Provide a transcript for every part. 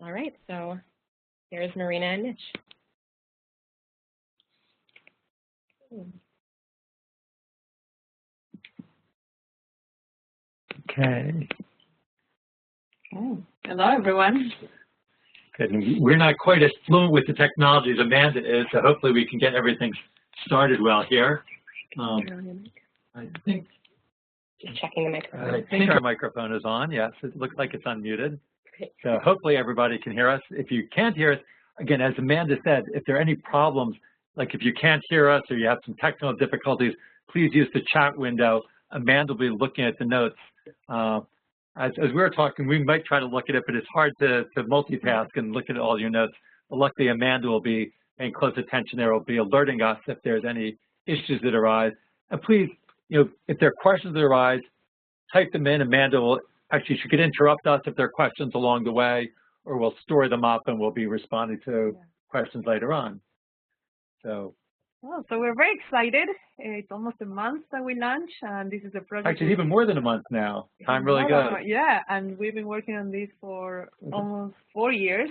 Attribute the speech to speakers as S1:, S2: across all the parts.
S1: All right, so here's Marina and Mitch.
S2: Okay.
S1: Okay. Hello, everyone.
S2: Good. We're not quite as fluent with the technology as Amanda is, so hopefully we can get everything started well here. I think.
S1: Just checking the microphone.
S2: I think our microphone is on. Yes, it looks like it's unmuted. So hopefully everybody can hear us. If you can't hear us, again, as Amanda said, if there are any problems, like if you can't hear us or you have some technical difficulties, please use the chat window. Amanda will be looking at the notes. As we were talking, we might try to look at it, but it's hard to multitask and look at all your notes. But luckily, Amanda will be paying close attention there. Will be alerting us if there's any issues that arise. And please, if there are questions that arise, type them in. Amanda will, actually, she could interrupt us if there are questions along the way, or we'll store them up and we'll be responding to questions later on. So
S3: we're very excited. It's almost a month that we launched, and this is a project.
S2: Actually, even more than a month now. Time really goes.
S3: Yeah, and we've been working on this for almost 4 years,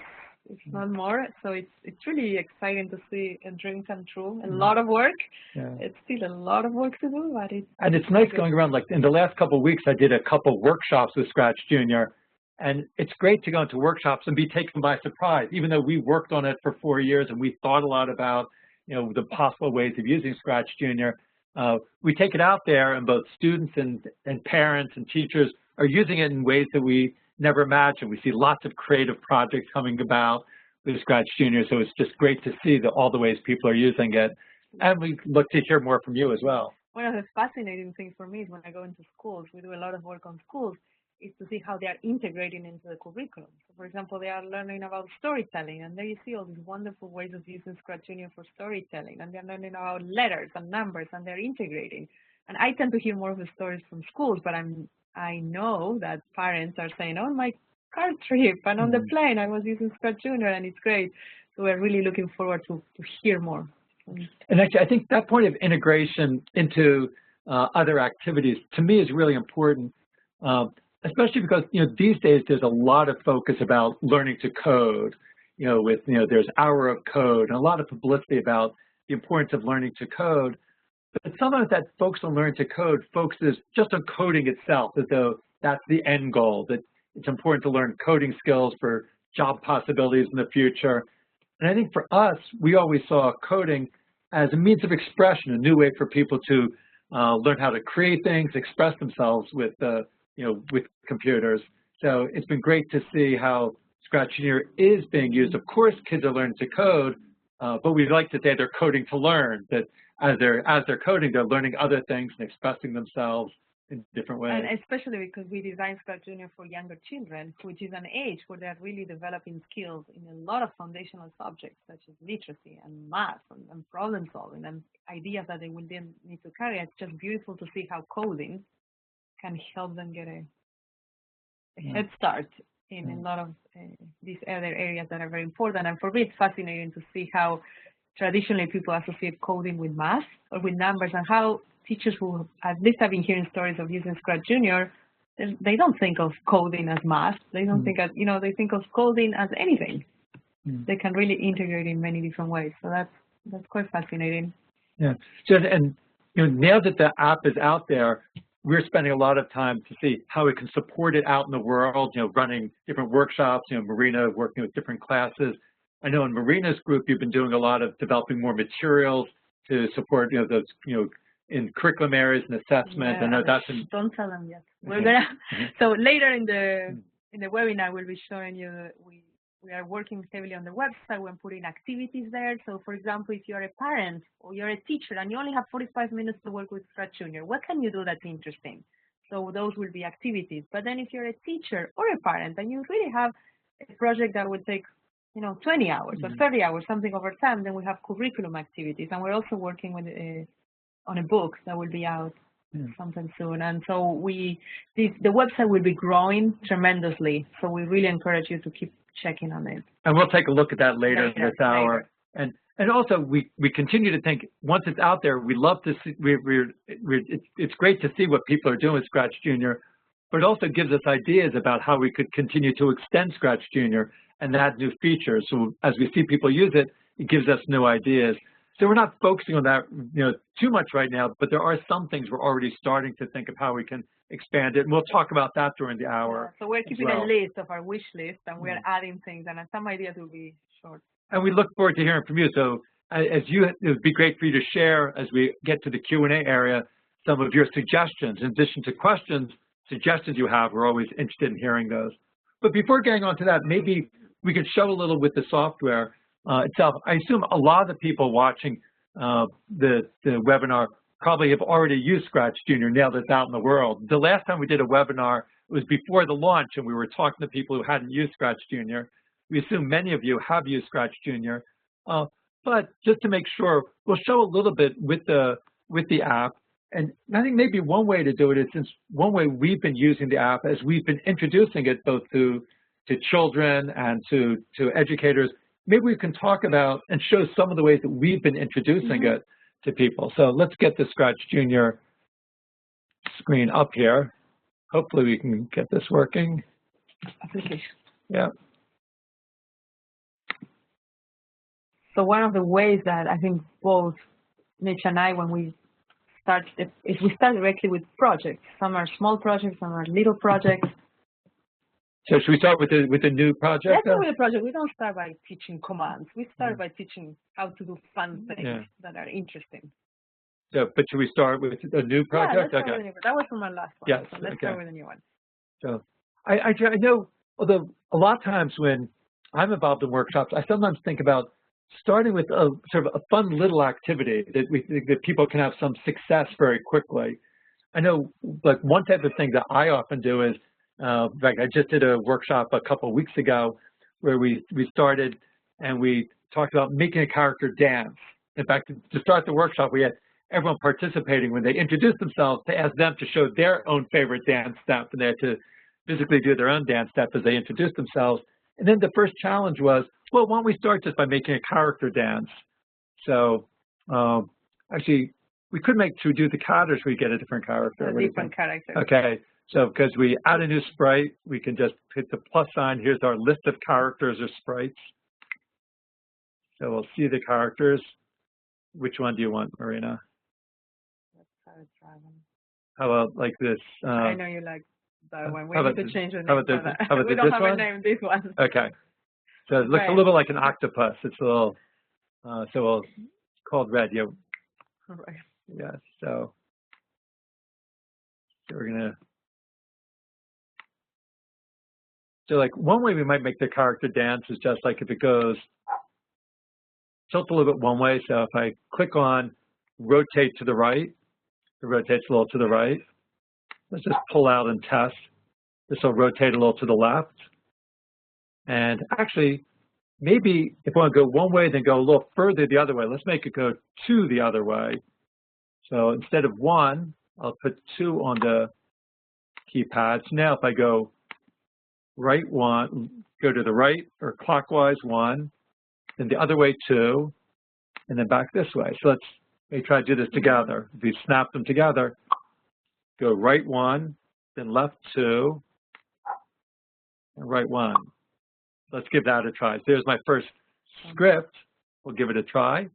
S3: if not more. So it's really exciting to see a dream come true. A lot of work. Yeah. It's still a lot of work to do, but
S2: it's nice going around. Like in the last couple of weeks, I did a couple workshops with ScratchJr, and it's great to go into workshops and be taken by surprise. Even though we worked on it for 4 years and we thought a lot about the possible ways of using ScratchJr, we take it out there, and both students and parents and teachers are using it in ways that we never imagined. We see lots of creative projects coming about with ScratchJr, so it's just great to see all the ways people are using it. And we look to hear more from you as well.
S3: One of the fascinating things for me is when I go into schools, we do a lot of work on schools, is to see how they are integrating into the curriculum. So for example, they are learning about storytelling, and there you see all these wonderful ways of using ScratchJr for storytelling, and they're learning about letters and numbers, and they're integrating. And I tend to hear more of the stories from schools, but I know that parents are saying, on my car trip and on the plane, I was using ScratchJr, and it's great. So we're really looking forward to hear more.
S2: And actually, I think that point of integration into other activities, to me, is really important. Especially because these days there's a lot of focus about learning to code. There's Hour of Code and a lot of publicity about the importance of learning to code. But some of that focus on learning to code focuses just on coding itself, as though that's the end goal. That it's important to learn coding skills for job possibilities in the future. And I think for us, we always saw coding as a means of expression, a new way for people to learn how to create things, express themselves with with computers. So it's been great to see how ScratchJr is being used. Of course, kids are learning to code, but we'd like to say they're coding to learn, that as they're coding, they're learning other things and expressing themselves in different ways.
S3: And especially because we designed ScratchJr for younger children, which is an age where they're really developing skills in a lot of foundational subjects, such as literacy and math and problem solving and ideas that they will then need to carry. It's just beautiful to see how coding can help them get a head start in a lot of these other areas that are very important. And for me, it's fascinating to see how traditionally people associate coding with math or with numbers, and how teachers who at least have been hearing stories of using ScratchJr, they don't think of coding as math. They don't think as, they think of coding as anything. They can really integrate in many different ways. So that's quite fascinating.
S2: Yeah. So, and now that the app is out there, we're spending a lot of time to see how we can support it out in the world, running different workshops, Marina working with different classes. I know in Marina's group, you've been doing a lot of developing more materials to support, those, in curriculum areas and assessment.
S3: Yeah,
S2: I know that's
S3: don't tell them yet. We're gonna, so later in the webinar, we'll be showing you that we are working heavily on the website. We're putting activities there. So for example, if you're a parent or you're a teacher and you only have 45 minutes to work with ScratchJr, what can you do that's interesting? So those will be activities. But then if you're a teacher or a parent and you really have a project that would take 20 hours or 30 hours, something over time, then we have curriculum activities. And we're also working with on a book that will be out sometime soon. And so the website will be growing tremendously. So we really encourage you to keep checking on it.
S2: And we'll take a look at that later in this hour. And also we continue to think, once it's out there, we love to see, it's great to see what people are doing with ScratchJr, but it also gives us ideas about how we could continue to extend ScratchJr and add new features. So as we see people use it, it gives us new ideas. So we're not focusing on that, too much right now, but there are some things we're already starting to think of how we can expand it, and we'll talk about that during the hour.
S3: Yeah, so we're keeping a list of our wish list, and we're adding things, and some ideas will be short.
S2: And we look forward to hearing from you. So it would be great for you to share as we get to the Q&A area some of your suggestions. In addition to questions, suggestions you have, we're always interested in hearing those. But before getting on to that, maybe we could show a little with the software itself. I assume a lot of the people watching the webinar probably have already used ScratchJr now that it's out in the world. The last time we did a webinar, it was before the launch, and we were talking to people who hadn't used ScratchJr. We assume many of you have used ScratchJr. But just to make sure, we'll show a little bit with the app. And I think maybe one way to do it is, since one way we've been using the app as we've been introducing it both to children and to educators, maybe we can talk about and show some of the ways that we've been introducing it to people. So let's get the ScratchJr screen up here. Hopefully we can get this working.
S3: Application.
S2: Yeah.
S3: So one of the ways that I think both Mitch and I, when we start, is we start directly with projects. Some are small projects, some are little projects.
S2: So should we start with the new project?
S3: Let's start with the project. We don't start by teaching commands. We start by teaching how to do fun things that are interesting.
S2: So, but should we start with a new project?
S3: Yeah, let's start with a new, that was from our last one.
S2: Yes,
S3: so let's start with a new one.
S2: So I know, although a lot of times when I'm involved in workshops, I sometimes think about starting with a sort of a fun little activity that people can have some success very quickly. I know, like, one type of thing that I often do is, in fact, I just did a workshop a couple of weeks ago where we started and we talked about making a character dance. In fact, to start the workshop, we had everyone participating when they introduced themselves to ask them to show their own favorite dance step, and they had to physically do their own dance step as they introduced themselves. And then the first challenge was, well, why don't we start just by making a character dance? So actually, we could should we do the cat, or should we get a different character?
S3: A different character.
S2: Okay, so because we add a new sprite, we can just hit the plus sign. Here's our list of characters or sprites. So we'll see the characters. Which one do you want, Marina? How about like this?
S3: I know you like that one. We need to change the name.
S2: How about
S3: we don't have a name, this one.
S2: Okay. So it looks a little like an octopus. It's a little, so it's called red. Yeah.
S3: Right.
S2: Yeah. So we're gonna. So like one way we might make the character dance is just like if it goes tilt a little bit one way. So if I click on rotate to the right, it rotates a little to the right. Let's just pull out and test. This will rotate a little to the left. And actually, maybe if we want to go one way, then go a little further the other way. Let's make it go 2 the other way. So instead of 1, I'll put 2 on the keypad. So now if I go right 1, go to the right or clockwise 1, then the other way 2, and then back this way. So let's try to do this together. If we snap them together, go right 1, then left 2, and right 1. Let's give that a try. So there's my first script. We'll give it a try.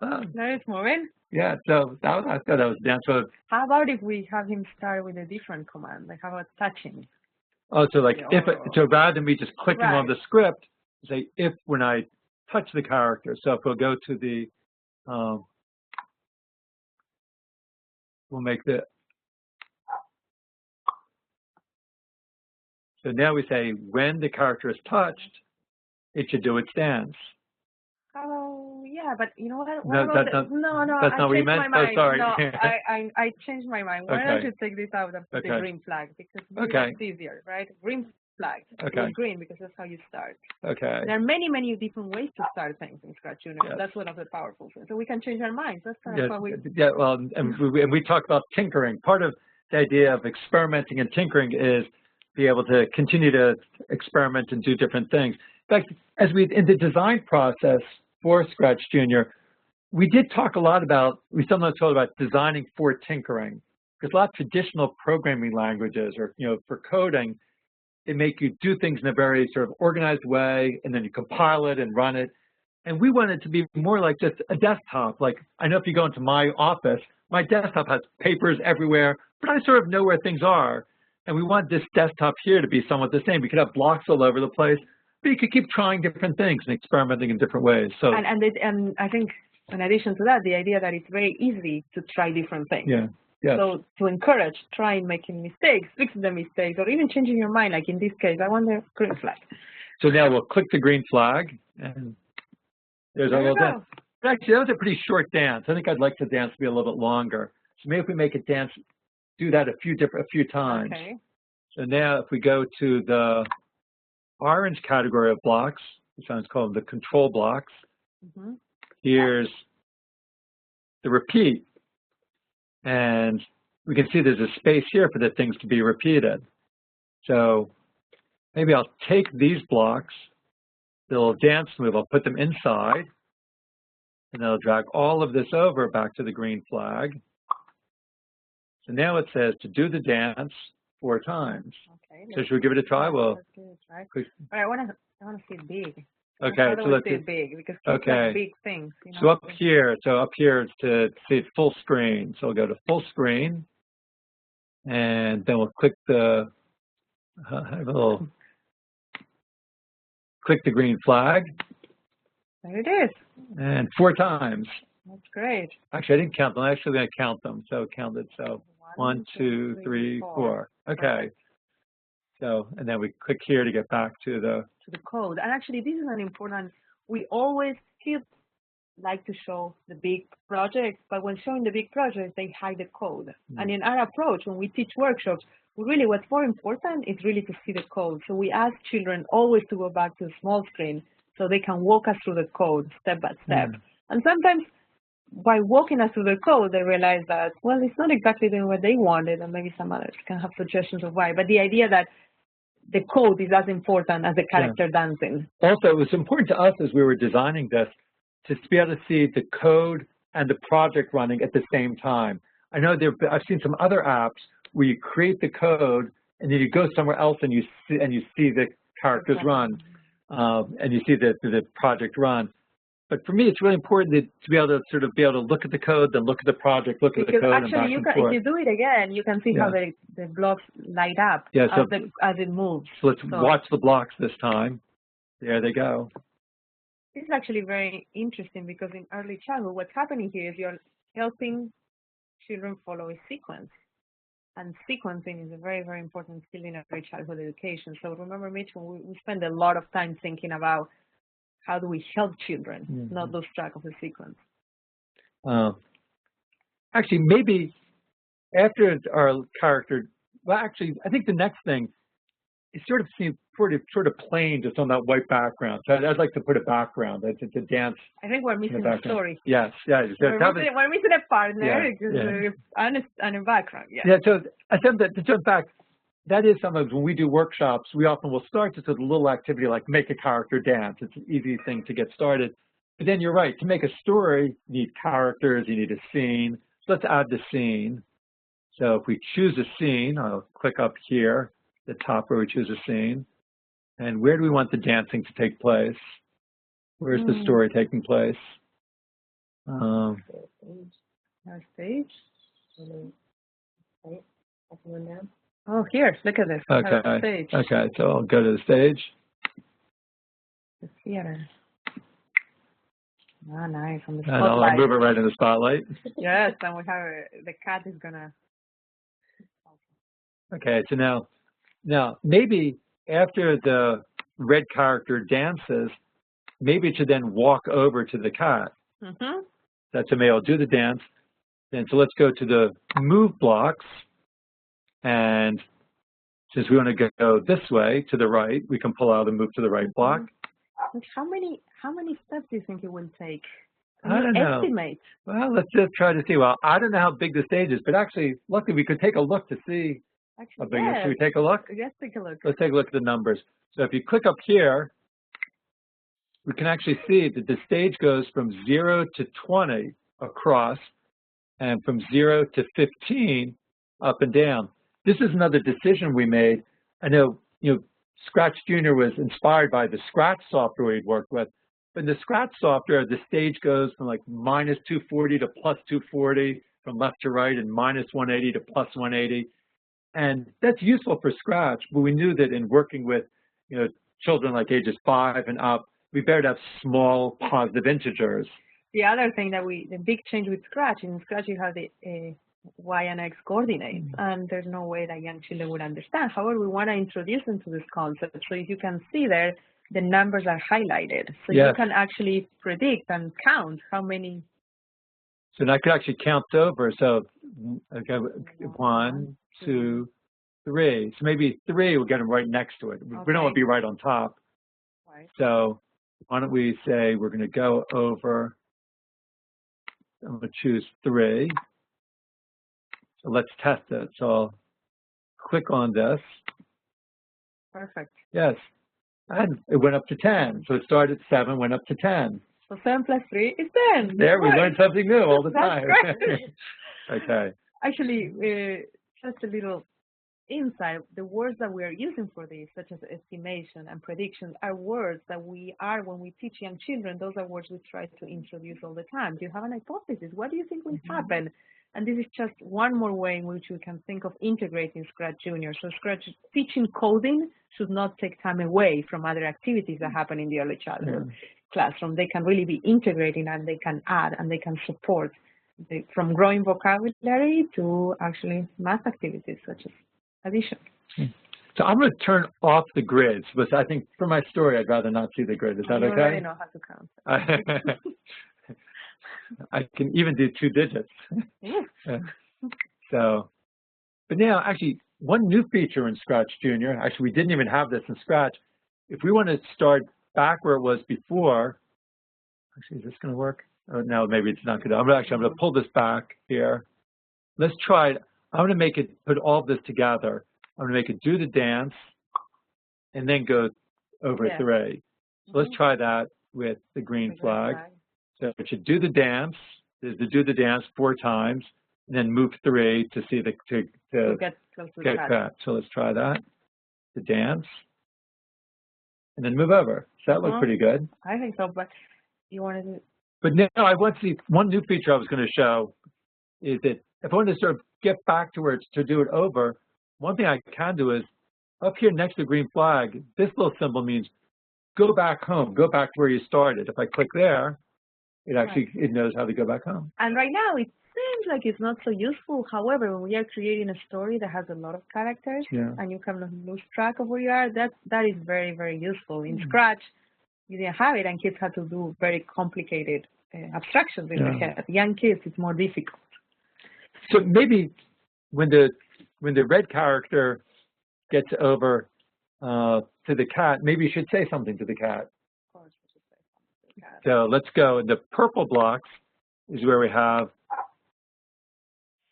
S3: Now it's moving.
S2: Yeah, so I thought that was dance. So
S3: how about if we have him start with a different command? Like how about touching?
S2: Oh, so like so rather than me just clicking on the script, say if when I touch the character. So if we'll go to the, we'll make the. So now we say when the character is touched, it should do its dance.
S3: Oh yeah, but you know what?
S2: No, that's not what you meant. Oh, sorry.
S3: No, I changed my mind. Why don't you take this out and put the green flag, because it's easier, right? Green flag. Okay. Green, because that's how you start.
S2: Okay.
S3: There are many different ways to start things in ScratchJr. Yes. That's one of the powerful things. So we can change our minds. That's kind of what we.
S2: Yeah. Well, and we talk about tinkering. Part of the idea of experimenting and tinkering is be able to continue to experiment and do different things. In fact, as in the design process for ScratchJr, we did talk a lot about, we sometimes talk about designing for tinkering, because a lot of traditional programming languages or, for coding, they make you do things in a very sort of organized way, and then you compile it and run it. And we want it to be more like just a desktop. Like, I know if you go into my office, my desktop has papers everywhere, but I sort of know where things are. And we want this desktop here to be somewhat the same. We could have blocks all over the place, but you could keep trying different things and experimenting in different ways. So,
S3: and I think in addition to that, the idea that it's very easy to try different things.
S2: Yeah. Yes.
S3: So to encourage trying making mistakes, fixing the mistakes, or even changing your mind, like in this case, I want the green flag.
S2: So now we'll click the green flag, and there's our little dance. But actually, that was a pretty short dance. I think I'd like the dance to be a little bit longer. So maybe if we make it dance, do that a few times.
S3: Okay.
S2: So now if we go to the orange category of blocks, which one's called the control blocks, here's the repeat. And we can see there's a space here for the things to be repeated. So maybe I'll take these blocks, the little dance move, I'll put them inside, and I'll drag all of this over back to the green flag. So now it says to do the dance 4 times. Okay. So should we give it a try? Well,
S3: let's give it a try. All right, I want to see it big.
S2: Okay, so let's
S3: see it big because
S2: okay.
S3: Like big things. You know?
S2: So up here is to see it full screen. So we'll go to full screen, and then we'll click the click the green flag.
S3: There it is.
S2: And 4 times.
S3: That's great.
S2: Actually, I didn't count them. I'm actually going to count them. So count it. So 1, 2, 3, 4. Okay. So, and then we click here to get back to the
S3: code. And actually, this is an important, we always still like to show the big projects, but when showing the big projects, they hide the code. And in our approach, when we teach workshops, really what's more important is really to see the code. So we ask children always to go back to the small screen so they can walk us through the code step by step. And sometimes by walking us through the code, they realize that, well, it's not exactly doing what they wanted, and maybe some others can have suggestions of why. But the idea that the code is as important as the character dancing.
S2: Also, it was important to us as we were designing this to be able to see the code and the project running at the same time. I know I've seen some other apps where you create the code and then you go somewhere else and you see the characters run, and you see the project run. But for me, it's really important to be able to sort of look at the code, then look at the project, look at the code,
S3: actually,
S2: and back and forth.
S3: If you do it again, you can see how the blocks light up as it moves.
S2: So let's watch the blocks this time. There they go.
S3: This is actually very interesting because in early childhood, what's happening here is you're helping children follow a sequence. And sequencing is a very, very important skill in early childhood education. So remember, Mitch, we spend a lot of time thinking about how do we help children not lose track of the sequence?
S2: Actually, maybe after our character, well, actually, I think the next thing is sort of seems sort of plain just on that white background. So I'd like to put a background. It's a dance.
S3: I think we're missing a story.
S2: Yes, yeah.
S3: We're missing a partner and a background. Yeah.
S2: Yeah. So I said that to jump back. That is sometimes when we do workshops, we often will start just with a little activity like make a character dance. It's an easy thing to get started. But then you're right, to make a story, you need characters, you need a scene. So let's add the scene. So if we choose a scene, I'll click up here, the top where we choose a scene. And where do we want the dancing to take place? Where's the story taking place?
S3: Our stage. Oh, here, look at this.
S2: Okay. Okay, so I'll go to the stage.
S3: The theater. Ah, nice. On the
S2: spotlight. And I'll move it right in the spotlight.
S3: Yes, and we have the cat is gonna.
S2: Okay, so now maybe after the red character dances, maybe it should then walk over to the cat. That's a male. Do the dance. And so let's go to the move blocks. And since we want to go this way to the right, we can pull out and move to the right block.
S3: How many steps do you think it will take?
S2: I don't know.
S3: Estimate.
S2: Well, let's just try to see. Well, I don't know how big the stage is, but actually, luckily, we could take a look to see how big it is. Should we take a look?
S3: Let's take a look.
S2: Let's take a look at the numbers. So if you click up here, we can actually see that the stage goes from 0 to 20 across, and from 0 to 15 up and down. This is another decision we made. I know ScratchJr was inspired by the Scratch software we'd worked with. But in the Scratch software, the stage goes from like -240 to +240 from left to right, and -180 to +180. And that's useful for Scratch, but we knew that in working with children like ages 5 and up, we better have small positive integers.
S3: The other thing that the big change with Scratch, in Scratch you have the Y and X coordinates, and there's no way that young children would understand. However, we want to introduce them to this concept. So if you can see there, the numbers are highlighted. So yes, you can actually predict and count how many.
S2: So I could actually count over. So, okay, 1, 2, 3. So maybe 3, we'll get them right next to it. Okay. We don't want to be right on top.
S3: Right.
S2: So why don't we say we're going to go over, I'm going to choose 3. So let's test it. So I'll click on this.
S3: Perfect.
S2: Yes. And it went up to 10. So it started at 7, went up to 10.
S3: So 7 plus 3 is 10.
S2: There, we learn something new all the time. Okay.
S3: Actually, just a little insight. The words that we are using for this, such as estimation and predictions, are words that when we teach young children, those are words we try to introduce all the time. Do you have an hypothesis? What do you think will happen? And this is just one more way in which we can think of integrating ScratchJr. So teaching coding should not take time away from other activities that happen in the early childhood classroom. They can really be integrating, and they can add, and they can support from growing vocabulary to actually math activities such as addition.
S2: So I'm going to turn off the grids, but I think for my story, I'd rather not see the grid. Is that okay?
S3: You already know how to count.
S2: I can even do 2 digits. So, but now actually one new feature in ScratchJr, actually we didn't even have this in Scratch. If we want to start back where it was before, actually is this going to work? Oh, no, maybe it's not good. I'm going to pull this back here. Let's try it. I'm going to make it, put all of this together. I'm going to make it do the dance and then go over 3. So let's try that with the green flag. So it should do the dance. Is to do the dance 4 times, and then move 3 to see to
S3: get close to
S2: get that. So let's try that. The dance, and then move over. Does that look pretty good?
S3: I think so, but you want to do.
S2: But now I want to see one new feature I was going to show is that if I want to sort of get back to where it's to do it over, one thing I can do is up here next to the green flag. This little symbol means go back home. Go back to where you started. If I click there, it actually it knows how to go back home.
S3: And right now it seems like it's not so useful. However, when we are creating a story that has a lot of characters and you kind of lose track of where you are, that is very, very useful. In Scratch, you didn't have it, and kids had to do very complicated abstractions in their head. Young kids, it's more difficult.
S2: So maybe when the red character gets over to the cat, maybe you should say something to the cat.
S3: Of course, we should say something to the cat.
S2: So let's go. The purple blocks is where we have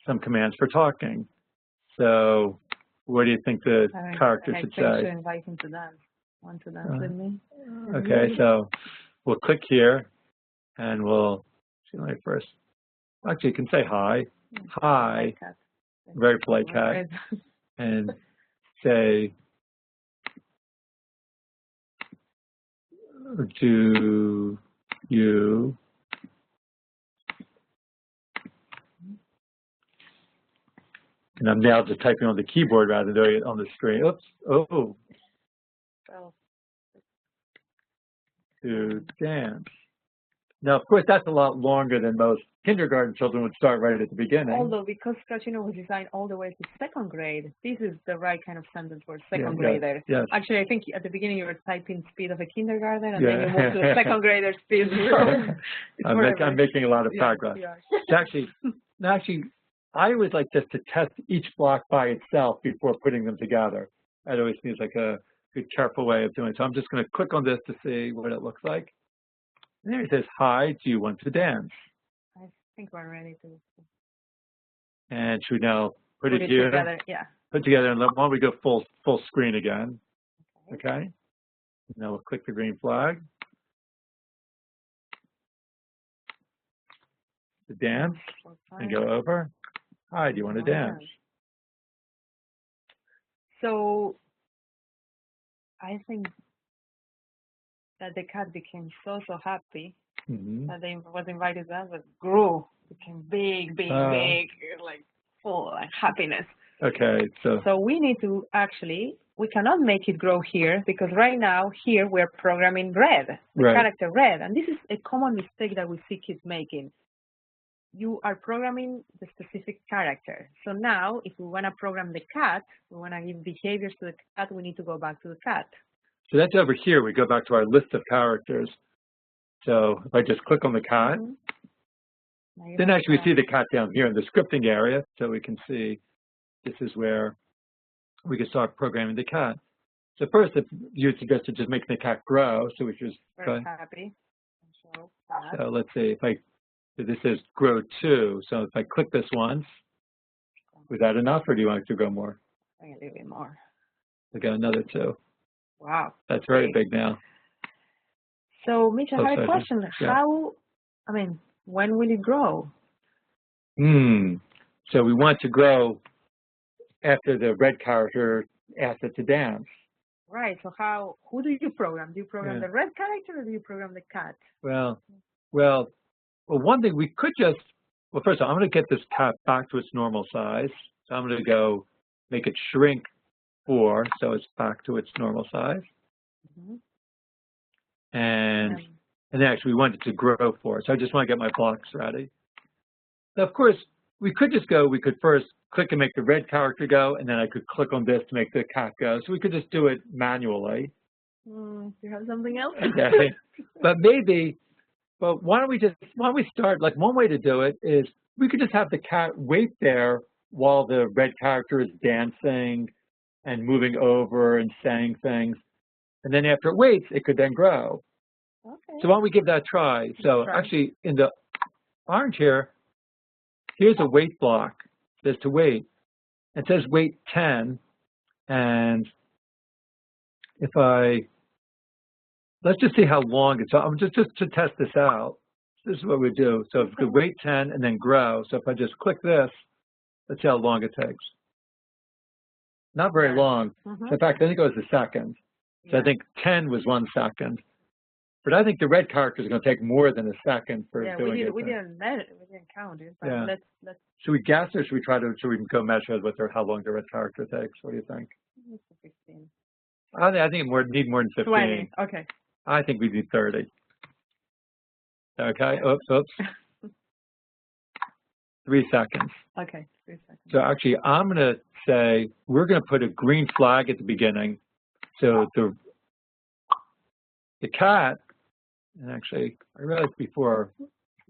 S2: some commands for talking. So what do you think the character should say?
S3: I should invite him to dance. Want to dance with me?
S2: Okay, so we'll click here, and we'll see. Let me first. Actually, you can say hi. Hi. Very polite cat. And say, do you and I'm now just typing on the keyboard rather than doing it on the screen. Oops. Oh. To dance. Now, of course, that's a lot longer than most kindergarten children would start right at the beginning.
S3: Although, because ScratchJr was designed all the way to 2nd grade, this is the right kind of sentence for 2nd grader.
S2: Yes.
S3: Actually, I think at the beginning you were typing speed of a kindergarten, and then you moved to the 2nd grader speed.
S2: I'm making a lot of progress. Actually, I always like just to test each block by itself before putting them together. That always seems like a good, careful way of doing it. So I'm just going to click on this to see what it looks like. And there it says, hi, do you want to dance?
S3: I think we're ready to.
S2: And should we now put it here?
S3: Together, yeah.
S2: Put it together, and why don't we go full screen again? Okay. Now we'll click the green flag. The dance, and go over. Hi, do you want to dance?
S3: So I think that the cat became so happy that they was invited to but grew, became big, like full like happiness.
S2: Okay,
S3: so we need to we cannot make it grow here because right now here we're programming red, the character red, and this is a common mistake that we see kids making. You are programming the specific character. So now, if we want to program the cat, we want to give behaviors to the cat, we need to go back to the cat.
S2: So that's over here. We go back to our list of characters. So if I just click on the cat, then actually we see the cat down here in the scripting area. So we can see this is where we can start programming the cat. So first, if you suggested just making the cat grow, so we just
S3: very happy.
S2: So let's see so this is grow 2. So if I click this once, was that enough, or do you want it to go more?
S3: A little bit more.
S2: We got another 2.
S3: Wow.
S2: That's very big now.
S3: So, Mitch, I have a question. When will it grow?
S2: So we want to grow after the red character asks it to dance.
S3: Right. So who do you program? Do you program the red character or do you program the cat?
S2: Well, one thing we could just, first of all, I'm going to get this cat back to its normal size. So I'm going to go make it shrink 4, so it's back to its normal size. And then actually we want it to grow 4. So I just want to get my blocks ready. Now, of course, we could first click and make the red character go, and then I could click on this to make the cat go. So we could just do it manually.
S3: Do you have something else?
S2: Okay. But why don't we start, like one way to do it is we could just have the cat wait there while the red character is dancing and moving over and saying things. And then after it waits, it could then grow.
S3: Okay.
S2: So why don't we give that a try? So actually in the orange here, here's a wait block. It says to wait. It says wait 10. And let's just see how long it's. I'm just to test this out. This is what we do. So if we wait 10 and then grow. So if I just click this, let's see how long it takes. Not very long. In fact, I think it was a second. So I think 10 was 1 second. But I think the red character is going to take more than a second for doing it.
S3: We didn't count it. But let's.
S2: Should we guess or should we go measure how long the red character takes? What do you think?
S3: 15.
S2: I think we need more than 15.
S3: 20. Okay.
S2: I think we need 30. Okay. Oops. 3 seconds.
S3: Okay. 3 seconds.
S2: So actually, I'm going to say we're going to put a green flag at the beginning. So the cat, and actually, I realized before,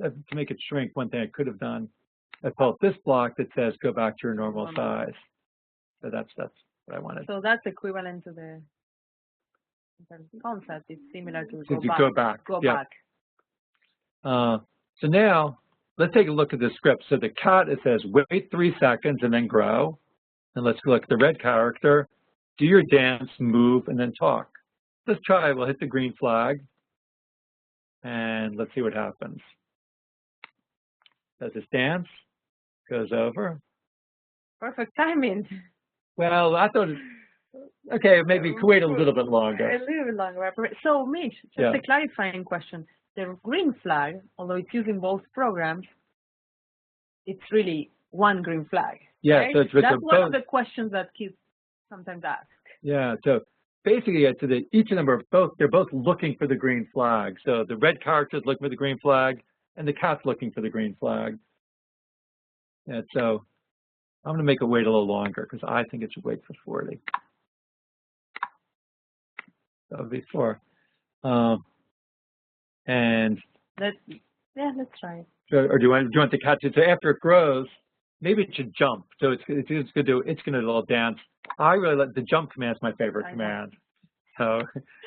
S2: to make it shrink, one thing I could have done, I pulled this block that says go back to your normal size. So that's what I wanted.
S3: So that's equivalent to the concept. It's similar to
S2: go back. So now, let's take a look at the script. So the cat, it says wait 3 seconds and then grow. And let's look at the red character. Do your dance, move, and then talk. Let's try. We'll hit the green flag. And let's see what happens. Does this dance? Goes over.
S3: Perfect timing.
S2: Well, I thought, okay, maybe we could wait a little bit longer.
S3: A little bit longer. So, Mitch, just a clarifying question. The green flag, although it's used in both programs, it's really one green flag.
S2: Yeah,
S3: right?
S2: so it's
S3: that's one of the questions that kids sometimes ask.
S2: Yeah, so basically, each of them they're both looking for the green flag. So the red character is looking for the green flag, and the cat's looking for the green flag. And so I'm going to make it wait a little longer because I think it should wait for 40. That would be 4. And
S3: let's try it.
S2: Or do you want the cat to? So after it grows, maybe it should jump. So it's going to do a little dance. I really like the jump command. Is my favorite command. So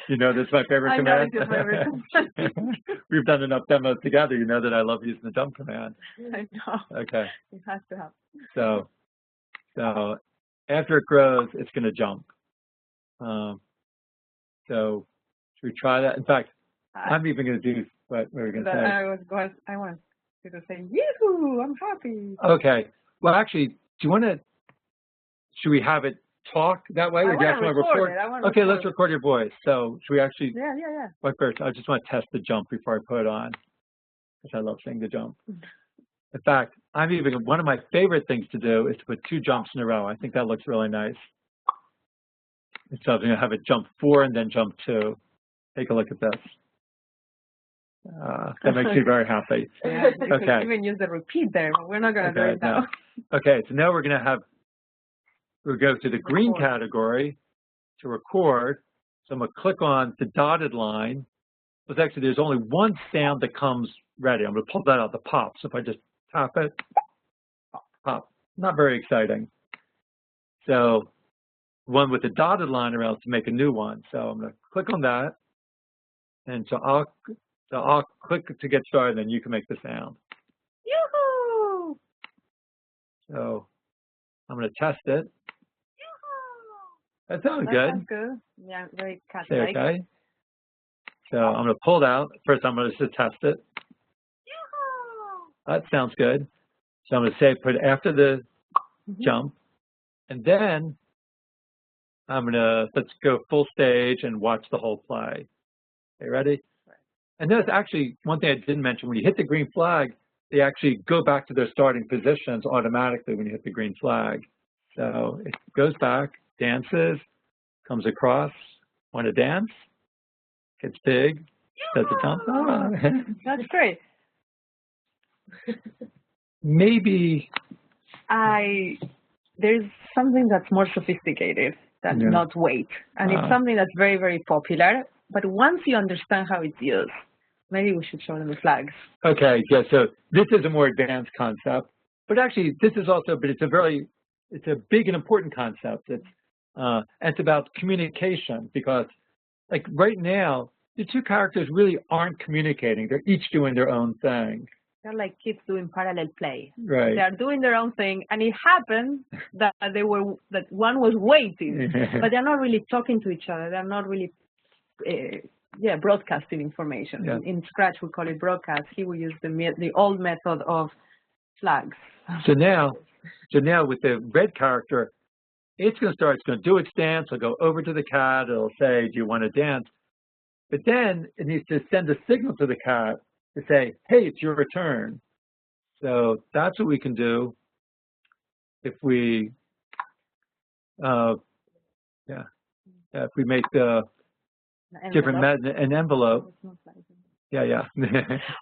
S2: that's my favorite command.
S3: I know it's your favorite.
S2: We've done enough demos together. You know that I love using the jump command.
S3: I know.
S2: Okay.
S3: It has to happen.
S2: So after it grows, it's going to jump. So should we try that? In fact, I'm even going to do what we're going to say.
S3: I want you to say, "Yoo-hoo! I'm happy."
S2: Okay. Well, actually, should we have it talk that way, or do you actually want to record? Okay, let's record your voice. So should we actually?
S3: Yeah.
S2: Wait, first, I just want to test the jump before I put it on, because I love seeing the jump. In fact, one of my favorite things to do is to put 2 jumps in a row. I think that looks really nice. And so I'm going to have it jump 4 and then jump 2. Take a look at this. That makes me very happy.
S3: Yeah, you can even use the repeat there, but we're not going to do it now.
S2: No. Okay, so now we'll go to the green category to record. So I'm going to click on the dotted line. But actually, there's only one sound that comes ready. I'm going to pull that out, the pop. So if I just tap it, pop. Not very exciting. So one with the dotted line around to make a new one. So I'm going to click on that. And so I'll click to get started, and then you can make the sound.
S3: Yoo-hoo!
S2: So I'm going to test it.
S3: Yoo-hoo!
S2: That sounds good.
S3: Sounds good. Yeah, very cat-like.
S2: Okay. So I'm going to pull it out. First, I'm going to just test it.
S3: Yoo-hoo!
S2: That sounds good. So I'm going to say put it after the jump, and then let's go full stage and watch the whole play. Okay, ready? And there's actually one thing I didn't mention. When you hit the green flag, they actually go back to their starting positions automatically when you hit the green flag. So it goes back, dances, comes across, want to dance, gets big, does the jump. Oh.
S3: That's great.
S2: Maybe
S3: there's something that's more sophisticated than not wait. And it's something that's very, very popular. But once you understand how it's used, maybe we should show them the flags.
S2: Okay, yeah, so this is a more advanced concept. But actually, it's a big and important concept. It's about communication, because like right now, the 2 characters really aren't communicating. They're each doing their own thing.
S3: They're like kids doing parallel play.
S2: Right.
S3: They're doing their own thing, and it happened that one was waiting, but they're not really talking to each other. They're not really, broadcasting information.
S2: Yeah.
S3: In Scratch, we call it broadcast. Here we use the old method of flags.
S2: So now with the red character, it's going to do its dance. It'll go over to the cat. It'll say, "Do you want to dance?" But then it needs to send a signal to the cat to say, "Hey, it's your turn." So that's what we can do if we, if we make the different an envelope. Yeah.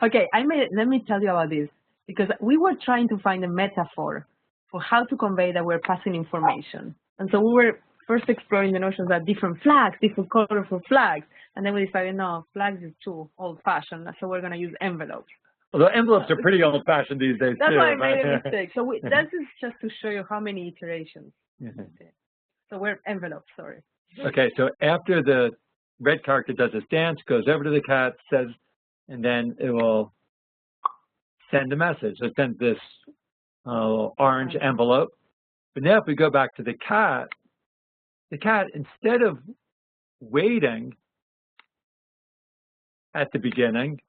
S3: Okay, let me tell you about this, because we were trying to find a metaphor for how to convey that we're passing information. And so we were first exploring the notions that different flags, different colorful flags, and then we decided, no, flags is too old-fashioned, so we're going to use envelopes.
S2: Although envelopes are pretty old-fashioned these days,
S3: That's
S2: too.
S3: why I made a mistake. So this is just to show you how many iterations. So we're envelopes, sorry.
S2: Okay, so after the red character does its dance, goes over to the cat, says, and then it will send a message. So it sends this orange envelope. But now if we go back to the cat, instead of waiting at the beginning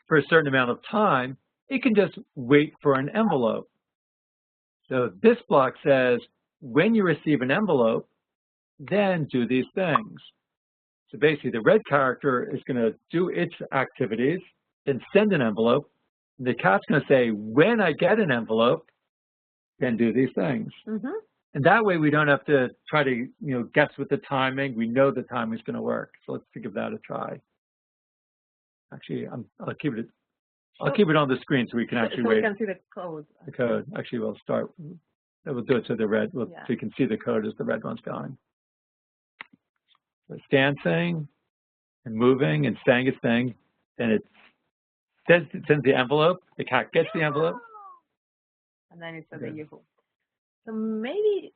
S2: for a certain amount of time, it can just wait for an envelope. So this block says, when you receive an envelope, then do these things. So basically, the red character is going to do its activities, then send an envelope. And the cat's going to say, when I get an envelope, then do these things. And that way, we don't have to try to guess with the timing. We know the timing is going to work. So let's give that a try. Actually, I'll keep it on the screen so we can actually wait.
S3: We can see the code.
S2: The code. Actually, we'll start. We'll do it so the red. So you can see the code as the red one's going. So it's dancing and moving and saying its thing. Then it sends the envelope. The cat gets the envelope.
S3: And then it says the yoo-hoo. So maybe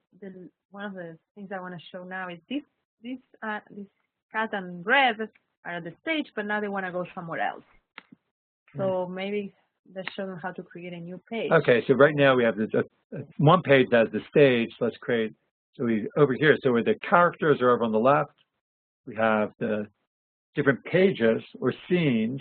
S3: one of the things I want to show now is this cat and red are at the stage, but now they want to go somewhere else. So maybe let's show them how to create a new page. Okay, so right now we have this one page as the stage. Let's create, over here, so where the characters are over on the left, we have the different pages or scenes.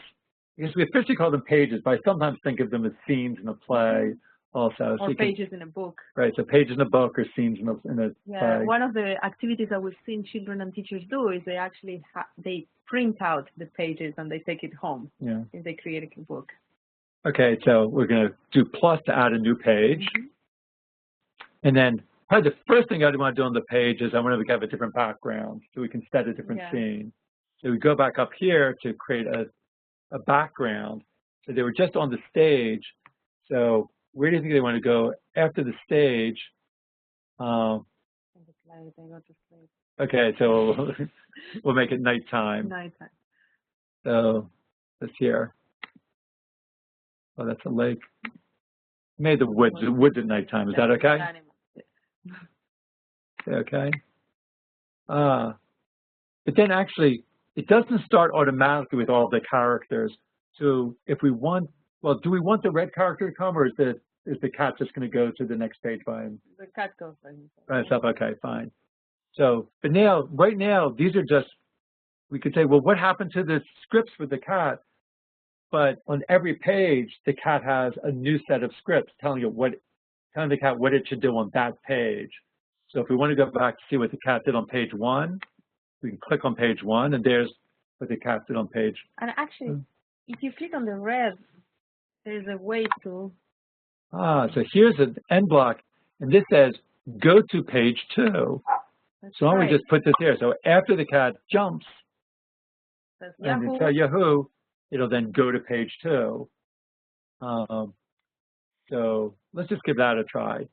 S3: Because we officially call them pages, but I sometimes think of them as scenes in a play
S2: also.
S3: Or pages in a book.
S2: Right, so pages in a book or scenes in a play.
S3: One of the activities that we've seen children and teachers do is they actually they print out the pages and they take it home if they create a book. Okay, so we're going to do plus to add a new page. And then probably the first thing I want to do on the page is I want to have a different background so we can set a different scene. So we go back up here to create a background. So they were just on the stage. So where do you think they want to go after the stage? Okay, so we'll make it nighttime. Nighttime. So this here. Oh, that's a lake. Made the woods at nighttime. Is that okay? Okay. But then actually, it doesn't start automatically with all the characters. So if we want, well, do we want the red character to come, or is the cat just going to go to the next page by him? The cat goes by himself. By himself. Okay, fine. So, but now, right now, these are just, we could say, well, what happened to the scripts for the cat? But on every page, the cat has a new set of scripts telling the cat what it should do on that page. So if we want to go back to see what the cat did on page 1, we can click on page 1, and there's what the cat did on page. And actually, if you click on the red, there's a way to. So here's an end block, and this says go to page 2. So why don't we just put this here? So after the cat jumps, and you tell Yahoo, it'll then go to page 2. So let's just give that a try.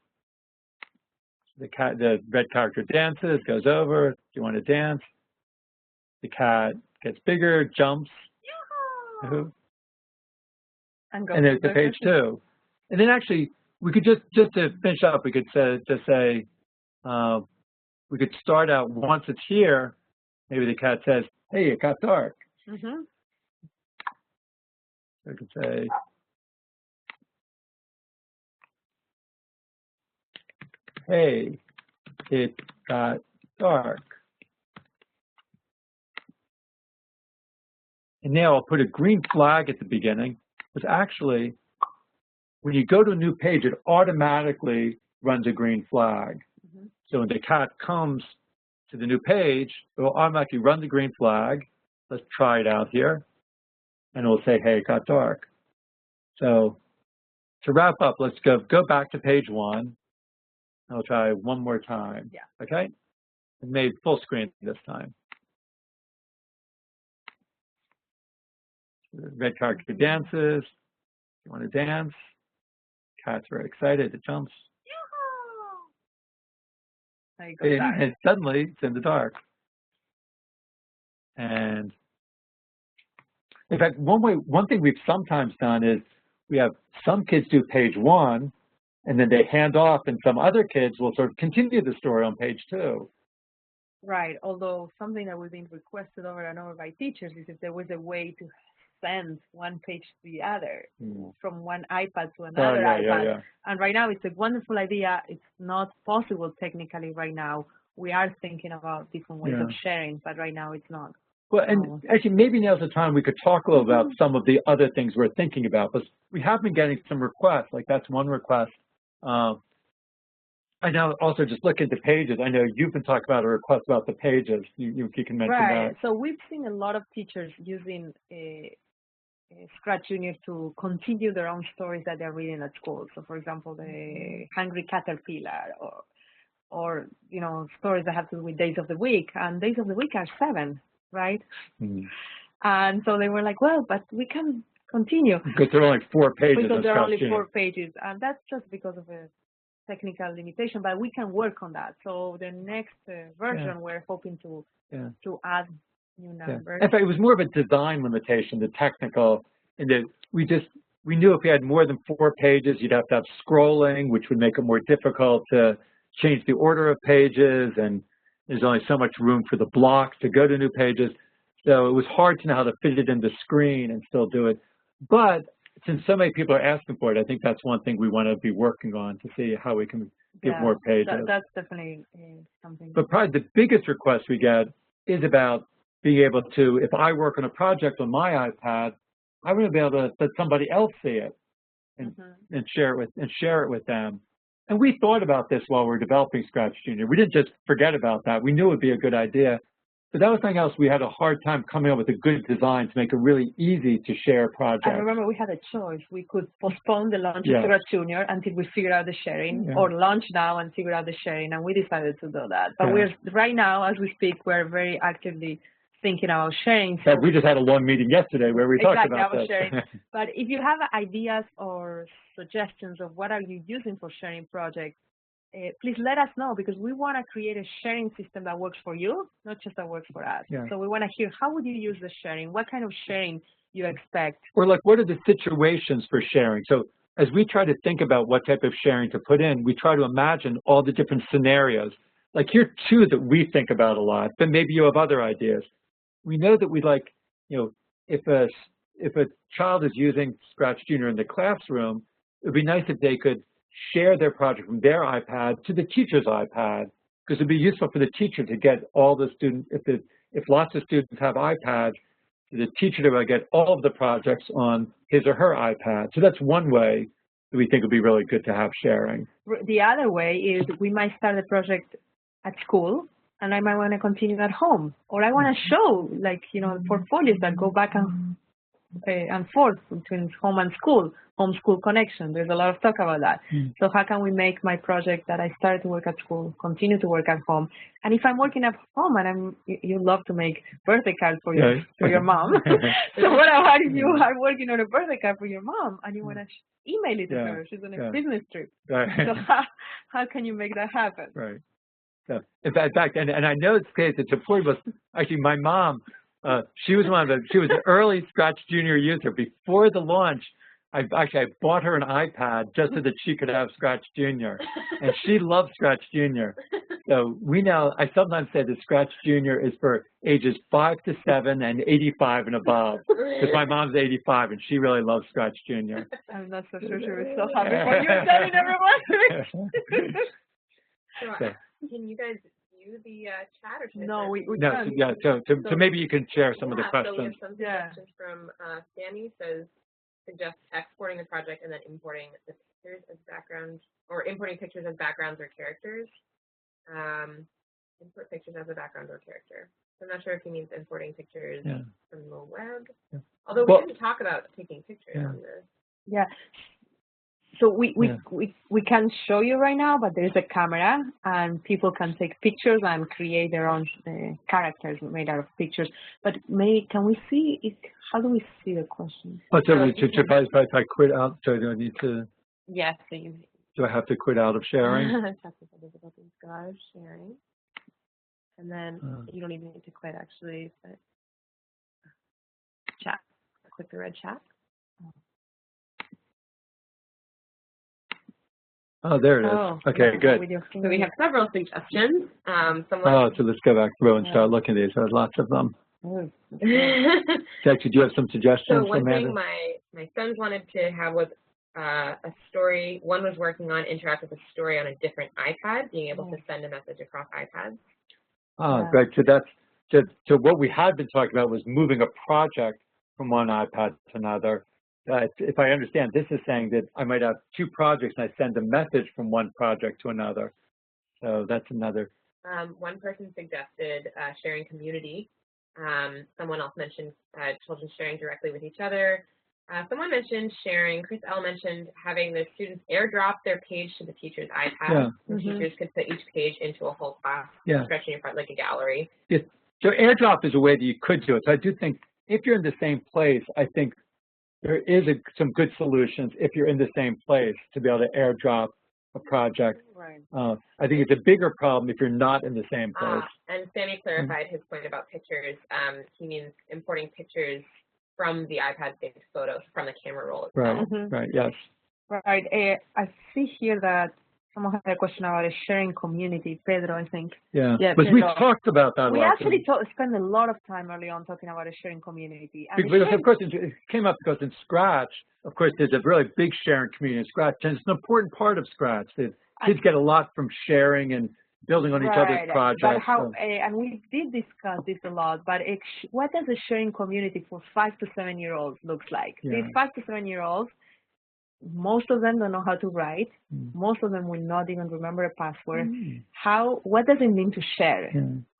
S3: The red character dances, goes over. Do you want to dance? The cat gets bigger, jumps, Yahoo! And there's the page 2. And then actually, we could just to finish up, we could say we could start out once it's here. Maybe the cat says, "Hey, it got dark." So we could say, "Hey, it got dark." And now I'll put a green flag at the beginning, because actually, when you go to a new page, it automatically runs a green flag. So when the cat comes to the new page, it will automatically run the green flag. Let's try it out here. And it will say, "Hey, it got dark." So to wrap up, let's go back to page 1. I'll try one more time. Okay? It made full screen this time. The red character dances. You want to dance? Cat's very excited. It jumps. And suddenly it's in the dark. And in fact, one thing we've sometimes done is we have some kids do page 1, and then they hand off, and some other kids will sort of continue the story on page 2. Right. Although something that was being requested over and over by teachers is if there was a way to send one page to the other, from one iPad to another iPad. And right now, it's a wonderful idea. It's not possible technically right now. We are thinking about different ways of sharing, but right now it's not. Well, and actually, maybe now's the time we could talk a little about some of the other things we're thinking about, because we have been getting some requests. Like that's one request. I know also just look at the pages. I know you've been talking about a request about the pages. You can mention that. Right. So we've seen a lot of teachers using ScratchJr to continue their own stories that they're reading at school. So, for example, the Hungry Caterpillar, or you know, stories that have to do with days of the week. And days of the week are 7, right? And so they were like, well, but we can continue. Because there are only 4 pages. Because there are only 4 pages, and that's just because of a technical limitation. But we can work on that. So the next version, we're hoping to add new numbers. In fact, it was more of a design limitation, the technical, and that we knew if we had more than 4 pages, you'd have to have scrolling, which would make it more difficult to change the order of pages, and there's only so much room for the blocks to go to new pages. So it was hard to know how to fit it in the screen and still do it. But since so many people are asking for it, I think that's one thing we want to be working on to see how we can get more pages. That's definitely something. But probably the biggest request we get is about being able to, if I work on a project on my iPad, I want to be able to let somebody else see it.
S2: and share it with them. And we thought about this while we were developing ScratchJr. We didn't just forget about that. We knew it would be a good idea. But that was something else. We had a hard time coming up with a good design to make it really easy to share projects.
S3: I remember we had a choice. We could postpone the launch of ScratchJr until we figure out the sharing, or launch now and figure out the sharing, and we decided to do that. But we're right now, as we speak, we're very actively thinking about sharing. So
S2: we just had a long meeting yesterday where we talked about this.
S3: Sharing. But if you have ideas or suggestions of what are you using for sharing projects, please let us know, because we want to create a sharing system that works for you, not just that works for us. So we want to hear, how would you use the sharing? What kind of sharing you expect?
S2: Or like, what are the situations for sharing? So as we try to think about what type of sharing to put in, we try to imagine all the different scenarios. Like, here are two that we think about a lot, but maybe you have other ideas. We know that we like, if a child is using ScratchJr in the classroom, it would be nice if they could share their project from their iPad to the teacher's iPad, because it'd be useful for the teacher to get all the students, if lots of students have iPads, the teacher to get all of the projects on his or her iPad. So that's one way that we think would be really good to have sharing.
S3: The other way is we might start a project at school, and I might want to continue at home, or I want to show, like, portfolios that go back and forth between home and school, home-school connection. There's a lot of talk about that. So how can we make my project that I started to work at school continue to work at home? And if I'm working at home and you love to make birthday cards for your mom, so what about if you are working on a birthday card for your mom and you want to email it to her? She's on a business trip. So how can you make that happen?
S2: Right. So, in fact, and I know it's important, but actually my mom, she was an early ScratchJr user. Before the launch, I bought her an iPad just so that she could have ScratchJr, and she loves ScratchJr. So I sometimes say that ScratchJr is for ages 5 to 7 and 85 and above, because my mom's 85 and she really loves ScratchJr.
S3: I'm not so sure she was so happy for you telling everyone.
S1: So, can you guys view the chat, or should
S3: no, we
S2: can't. So maybe you can share some of the questions.
S1: So we have some suggestions from Sammy. Says, suggest exporting the project and then importing the pictures as background, or importing pictures as backgrounds or characters. Import pictures as a background or character. So I'm not sure if he means importing pictures from the web. Although we didn't talk about taking pictures on this.
S3: So we can show you right now, but there's a camera and people can take pictures and create their own characters made out of pictures. But can we see how do we see the question?
S2: Oh, so if I quit out, so do I need to?
S1: Yes. So
S2: do I have to quit out of sharing?
S1: Sharing. And then you don't even need to quit actually, but chat. Click the red chat.
S2: Oh, there it is. Okay, good.
S1: So we have several suggestions.
S2: So let's go back through and start looking at these. There's lots of them. Actually, do you have some suggestions?
S1: So one thing my sons wanted to have was a story. One was working on interact with a story on a different iPad, being able to send a message across iPads.
S2: Oh, great. So what we had been talking about was moving a project from one iPad to another. If I understand, this is saying that I might have two projects and I send a message from one project to another. So that's another.
S1: One person suggested sharing community. Someone else mentioned children sharing directly with each other. Someone mentioned sharing, Chris L. mentioned having the students airdrop their page to the teacher's iPad. And teachers could put each page into a whole class, stretching in front like a gallery.
S2: Yes. So airdrop is a way that you could do it. So I do think if you're in the same place, I think there is some good solutions if you're in the same place to be able to airdrop a project.
S3: Right.
S2: I think it's a bigger problem if you're not in the same place.
S1: And Sammy clarified his point about pictures. He means importing pictures from the iPad into photos from the camera roll itself.
S2: Right, yes.
S3: Right. I see here that someone had a question about a sharing community. Pedro, I think.
S2: Yeah, but we talked about that.
S3: We actually spent a lot of time early on talking about a sharing community. And
S2: because, of course, it came up because in Scratch, of course, there's a really big sharing community in Scratch, and it's an important part of Scratch. Kids get a lot from sharing and building on each other's projects.
S3: But and we did discuss this a lot, but what does a sharing community for 5 to 7 year olds looks like? These 5 to 7 year olds, most of them don't know how to write. Most of them will not even remember a password. What does it mean to share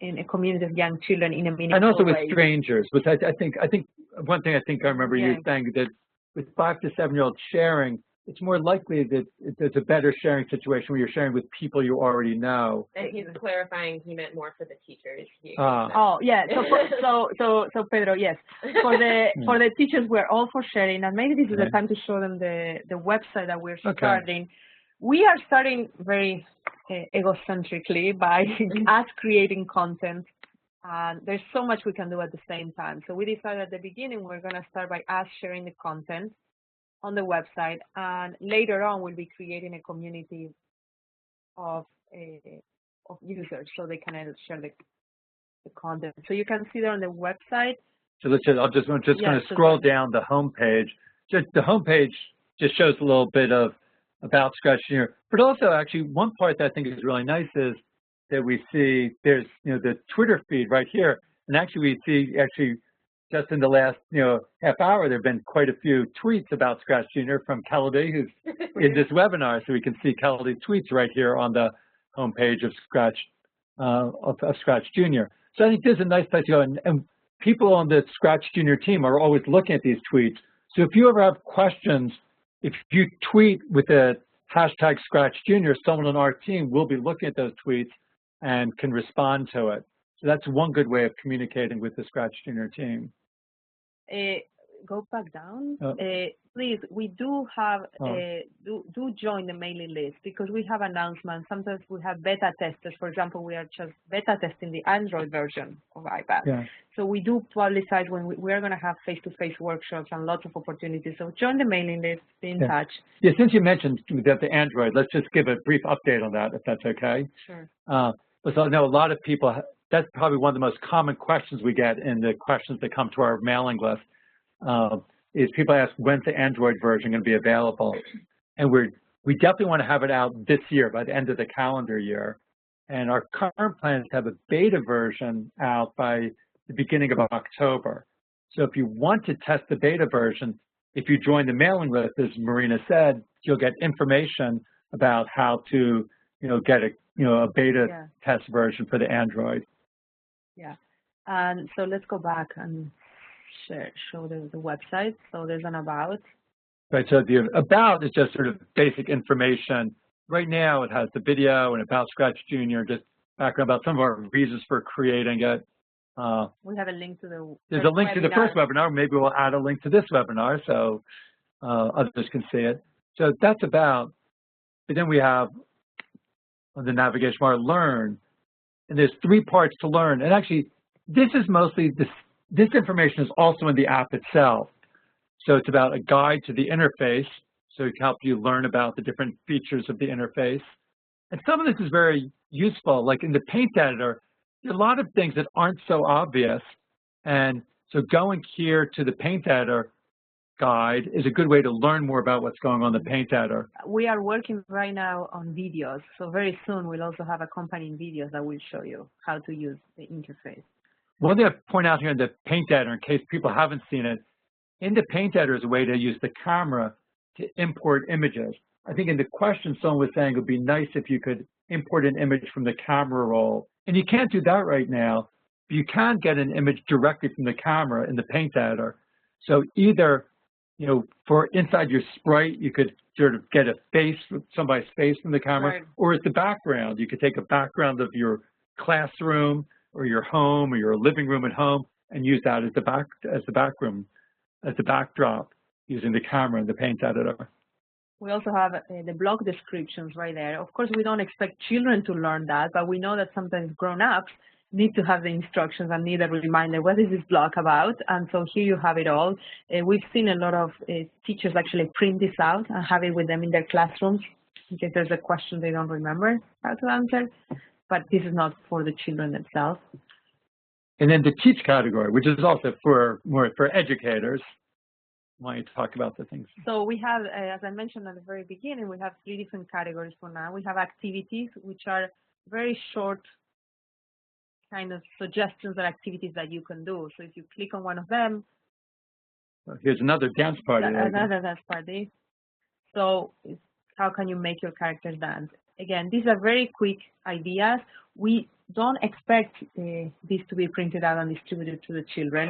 S3: in a community of young children in a meaningful way?
S2: And also with strangers, which I think one thing I remember you saying that with 5 to 7-year-olds sharing, it's more likely that it's a better sharing situation where you're sharing with people you already know.
S1: And he's clarifying he meant more for the teachers.
S3: Oh, yeah. So Pedro, yes. For the teachers, we're all for sharing, and maybe this is the time to show them the website that we're starting. We are starting very egocentrically by us creating content. And there's so much we can do at the same time. So we decided at the beginning we're going to start by us sharing the content on the website, and later on we'll be creating a community of users so they can share the content. So you can see there on the website. So
S2: I'm just going to scroll down the home page. The home page just shows a little bit of about ScratchJr, but also actually one part that I think is really nice is that we see there's the Twitter feed right here, and actually we see just in the last half hour there have been quite a few tweets about ScratchJr from Kelly, who's in this webinar, so we can see Kelly's tweets right here on the homepage of ScratchJr. So I think this is a nice place to go, and people on the ScratchJr team are always looking at these tweets. So if you ever have questions, if you tweet with the hashtag ScratchJr, someone on our team will be looking at those tweets and can respond to it. So that's one good way of communicating with the ScratchJr team.
S3: Go back down, please. We do have do join the mailing list, because we have announcements. Sometimes we have beta testers. For example, we are just beta testing the Android version of iPad. So we do publicize when we are going to have face-to-face workshops and lots of opportunities. So join the mailing list, be in touch.
S2: Yeah, since you mentioned that the Android, let's just give a brief update on that, if that's okay.
S3: Sure.
S2: But I know a lot of people. That's probably one of the most common questions we get in the questions that come to our mailing list. Is people ask, when's the Android version going to be available? And we definitely want to have it out this year, by the end of the calendar year. And our current plan is to have a beta version out by the beginning of October. So if you want to test the beta version, if you join the mailing list, as Marina said, you'll get information about how to get a beta test version for the Android.
S3: Yeah, and so let's go back and show the website. So there's an about.
S2: Right, so the about is just sort of basic information. Right now it has the video and about ScratchJr, just background about some of our reasons for creating it.
S3: We have a link to the
S2: There's a link to the first webinar. Maybe we'll add a link to this webinar so others can see it. So that's about, but then we have on the navigation bar, learn. And there's 3 parts to learn. And actually, this is mostly, this information is also in the app itself. So it's about a guide to the interface, so it can help you learn about the different features of the interface. And some of this is very useful, like in the paint editor, there are a lot of things that aren't so obvious. And so going here to the paint editor guide is a good way to learn more about what's going on in the paint editor.
S3: We are working right now on videos, so very soon we'll also have accompanying videos that will show you how to use the interface.
S2: One thing I point out here in the paint editor, in case people haven't seen it, in the paint editor is a way to use the camera to import images. I think in the question someone was saying it would be nice if you could import an image from the camera roll. And you can't do that right now, but you can get an image directly from the camera in the paint editor. So either for inside your sprite, you could sort of get a face, somebody's face from the camera, or as the background. You could take a background of your classroom or your home or your living room at home and use that as the backdrop using the camera in the paint editor.
S3: We also have the blog descriptions right there. Of course, we don't expect children to learn that, but we know that sometimes grown-ups need to have the instructions and need a reminder, what is this blog about? And so here you have it all. We've seen a lot of teachers actually print this out and have it with them in their classrooms in case there's a question they don't remember how to answer. But this is not for the children themselves.
S2: And then the teach category, which is also more for educators. Why don't you talk about the things?
S3: So we have, as I mentioned at the very beginning, we have 3 different categories for now. We have activities, which are very short kind of suggestions or activities that you can do. So if you click on one of them.
S2: Here's another dance party.
S3: Another dance party. So how can you make your characters dance? Again, these are very quick ideas. We don't expect this to be printed out and distributed to the children.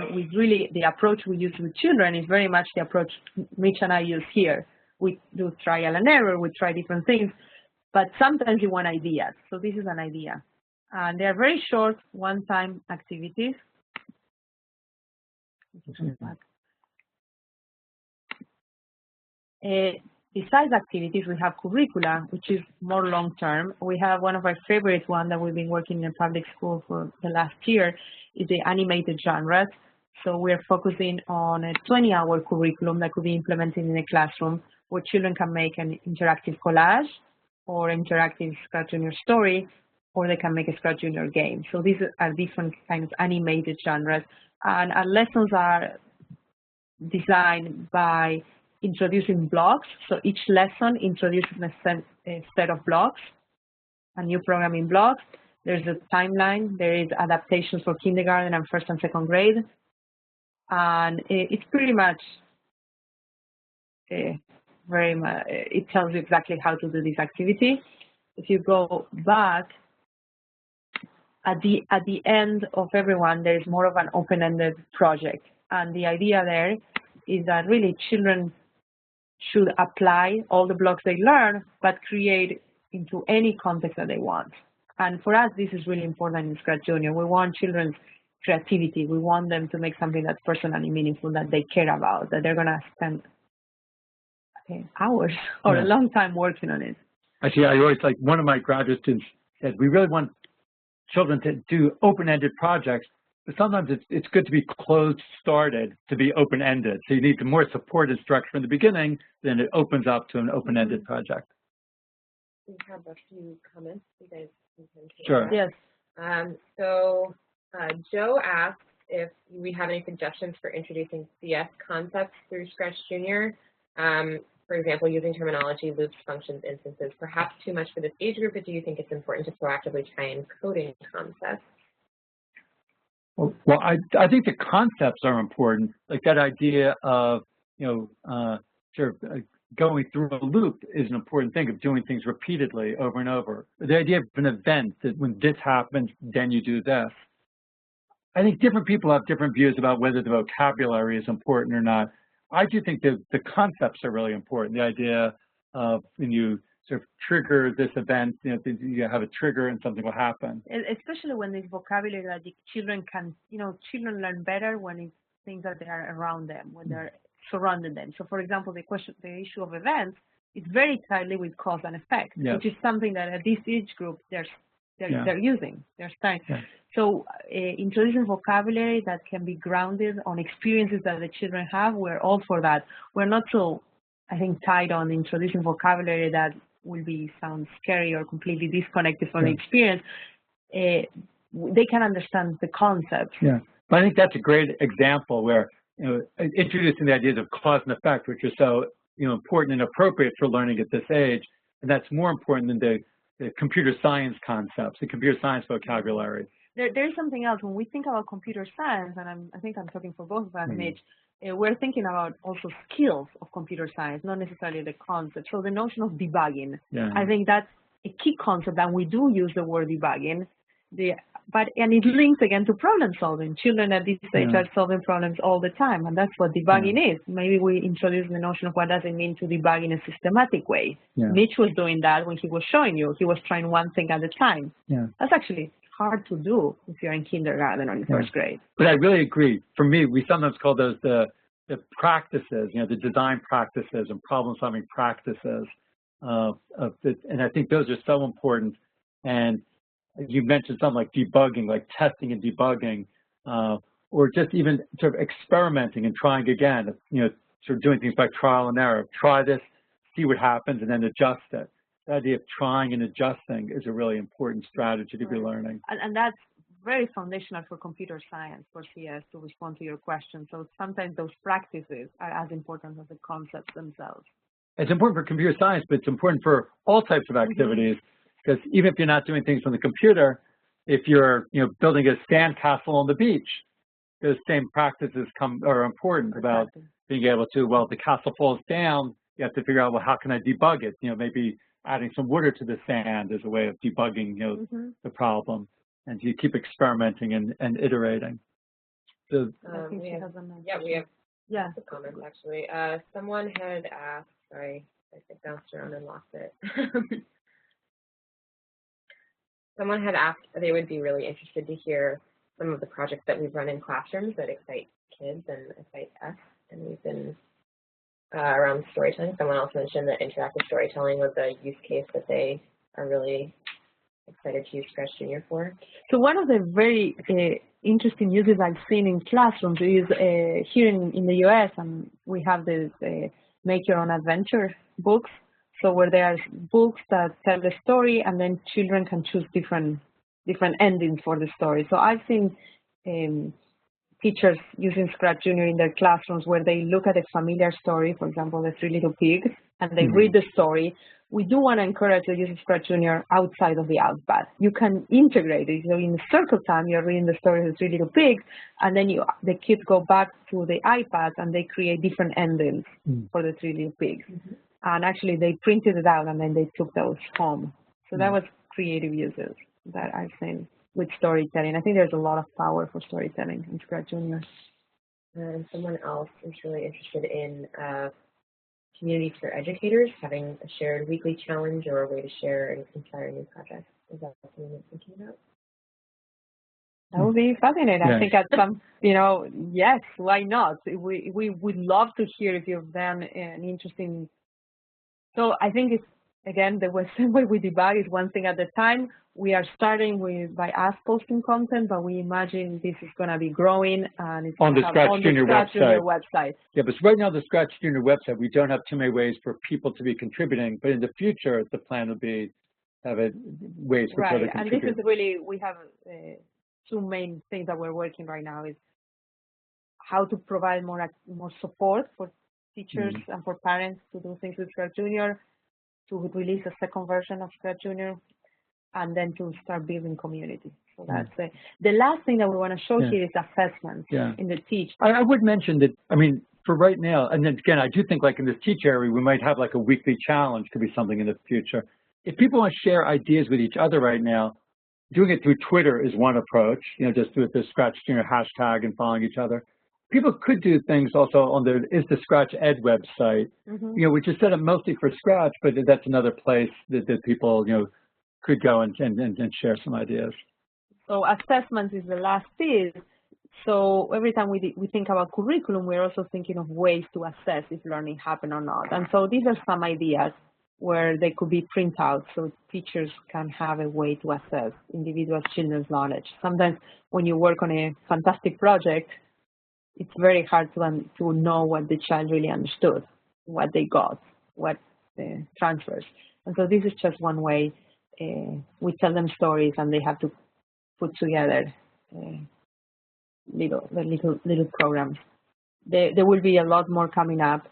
S3: The approach we use with children is very much the approach Mitch and I use here. We do trial and error, we try different things, but sometimes you want ideas. So this is an idea. And they are very short, one-time activities. Besides activities, we have curricula, which is more long-term. We have one of our favorite ones that we've been working in public school for the last year is the animated genres. So we're focusing on a 20-hour curriculum that could be implemented in a classroom where children can make an interactive collage or interactive ScratchJr story, or they can make a ScratchJr game. So these are different kinds of animated genres. And our lessons are designed by introducing blocks. So each lesson introduces a set of blocks, a new programming blocks. There's a timeline. There is adaptations for kindergarten and first and second grade. And it's pretty much it tells you exactly how to do this activity. If you go back, at the end of everyone, there is more of an open-ended project. And the idea there is that really children should apply all the blocks they learn, but create into any context that they want. And for us, this is really important in ScratchJr. We want children's creativity. We want them to make something that's personally meaningful, that they care about, that they're going to spend hours or a long time working on it.
S2: Actually, I always like, one of my graduate students said, we really want children to do open-ended projects, but sometimes it's good to be closed-started to be open-ended. So you need the more supported structure in the beginning, then it opens up to an open-ended project.
S1: We have a few comments. You guys can
S2: Sure.
S3: Yes.
S1: Joe asks if we have any suggestions for introducing CS concepts through ScratchJr. For example, using terminology, loops, functions, instances, perhaps too much for this age group, but do you think it's important to proactively try in coding concepts?
S2: Well, I think the concepts are important, like that idea of, going through a loop is an important thing, of doing things repeatedly over and over. The idea of an event, that when this happens, then you do this. I think different people have different views about whether the vocabulary is important or not. I do think that the concepts are really important. The idea of when you sort of trigger this event, you have a trigger and something will happen.
S3: Especially when there's vocabulary that the children can, children learn better when it's things that they are around them, when they're surrounding them. So for example, the issue of events is very tightly with cause and effect, which is something that at this age group they're using, they're starting. Yeah. So introducing vocabulary that can be grounded on experiences that the children have, we're all for that. We're not so, I think, tied on introducing vocabulary that will sound scary or completely disconnected from the experience. They can understand the concepts.
S2: Yeah, but I think that's a great example where introducing the ideas of cause and effect, which are so important and appropriate for learning at this age, and that's more important than the computer science concepts, the computer science vocabulary.
S3: There's something else. When we think about computer science, and I think I'm talking for both of us, Mitch, we're thinking about also skills of computer science, not necessarily the concept. So the notion of debugging, I think that's a key concept, and we do use the word debugging. And it links again to problem solving. Children at this stage are solving problems all the time, and that's what debugging is. Maybe we introduce the notion of what does it mean to debug in a systematic way. Mitch was doing that when he was showing you. He was trying one thing at a time. That's actually hard to do if you're in kindergarten or in first grade.
S2: But I really agree. For me, we sometimes call those the practices, the design practices and problem-solving practices. And I think those are so important. And you mentioned something like debugging, like testing and debugging, or just even sort of experimenting and trying again, sort of doing things by trial and error. Try this, see what happens, and then adjust it. The idea of trying and adjusting is a really important strategy to be learning.
S3: And that's very foundational for computer science, for CS, to respond to your question. So sometimes those practices are as important as the concepts themselves.
S2: It's important for computer science, but it's important for all types of activities, because even if you're not doing things on the computer, if you're building a sandcastle on the beach, those same practices are important about being able to, well, the castle falls down, you have to figure out, well, how can I debug it? Maybe adding some water to the sand is a way of debugging, the problem. And you keep experimenting and iterating. So,
S1: we have comments actually. Someone had asked, sorry, I bounced around and lost it. Someone had asked they would be really interested to hear some of the projects that we've run in classrooms that excite kids and excite us. And we've been around storytelling. Someone else mentioned that interactive storytelling was a use case that they are really excited to use ScratchJr for.
S3: So one of the very interesting uses I've seen in classrooms is here in the US, and we have this Make Your Own Adventure books. So where there are books that tell the story, and then children can choose different endings for the story. So I've seen teachers using ScratchJr in their classrooms where they look at a familiar story, for example, The Three Little Pigs, and they read the story. We do want to encourage the use of ScratchJr outside of the iPad. You can integrate it. So in the circle time, you're reading the story of The Three Little Pigs, and then the kids go back to the iPad and they create different endings for The Three Little Pigs. And actually, they printed it out and then they took those home. So that was creative uses that I've seen with storytelling. I think there's a lot of power for storytelling in ScratchJr.
S1: And someone else is really interested in communities for educators, having a shared weekly challenge or a way to share and inspire new projects. Is that something you're thinking about?
S3: That would be fascinating. I think at some, yes, why not? We would love to hear if you've done an interesting. So I think it's, again, the same way we debug is one thing at a time. We are starting by us posting content, but we imagine this is going to be growing and it's
S2: on the ScratchJr
S3: website.
S2: Yeah, but right now the ScratchJr website, we don't have too many ways for people to be contributing, but in the future, the plan will be have ways for people to contribute.
S3: And this is really, we have two main things that we're working right now is how to provide more support for teachers and for parents to do things with ScratchJr, to release a second version of ScratchJr, and then to start building community. So that's the last thing that we want to show here is assessment in the teach.
S2: I would mention that, I mean, for right now, and then again, I do think like in this teach area, we might have like a weekly challenge, could be something in the future. If people want to share ideas with each other right now, doing it through Twitter is one approach, just with the ScratchJr hashtag and following each other. People could do things also on the Scratch Ed website, which is set up mostly for Scratch, but that's another place that people, could go and share some ideas.
S3: So assessment is the last piece. So every time we think about curriculum, we're also thinking of ways to assess if learning happened or not. And so these are some ideas where they could be printouts so teachers can have a way to assess individual children's knowledge. Sometimes when you work on a fantastic project, it's very hard to know what the child really understood, what they got, what transfers. And so this is just one way. We tell them stories and they have to put together little programs. There will be a lot more coming up.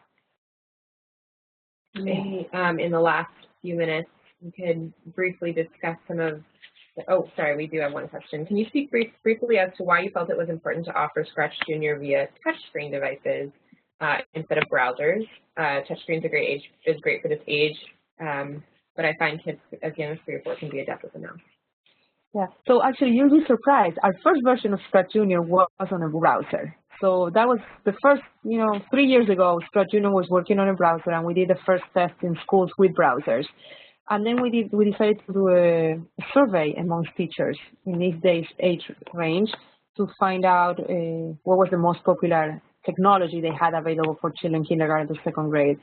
S1: Maybe in the last few minutes, we could briefly discuss some of oh, sorry, we do have one question. Can you speak briefly as to why you felt it was important to offer ScratchJr via touchscreen devices instead of browsers? Touchscreens is great for this age, but I find kids as young as 3 or 4 can be adept with a mouse.
S3: Yeah, so actually you'll be surprised. Our first version of ScratchJr was on a browser. So that was the first, 3 years ago, ScratchJr was working on a browser and we did the first test in schools with browsers. And then we decided to do a survey amongst teachers in this age range to find out what was the most popular technology they had available for children kindergarten to 2nd grade.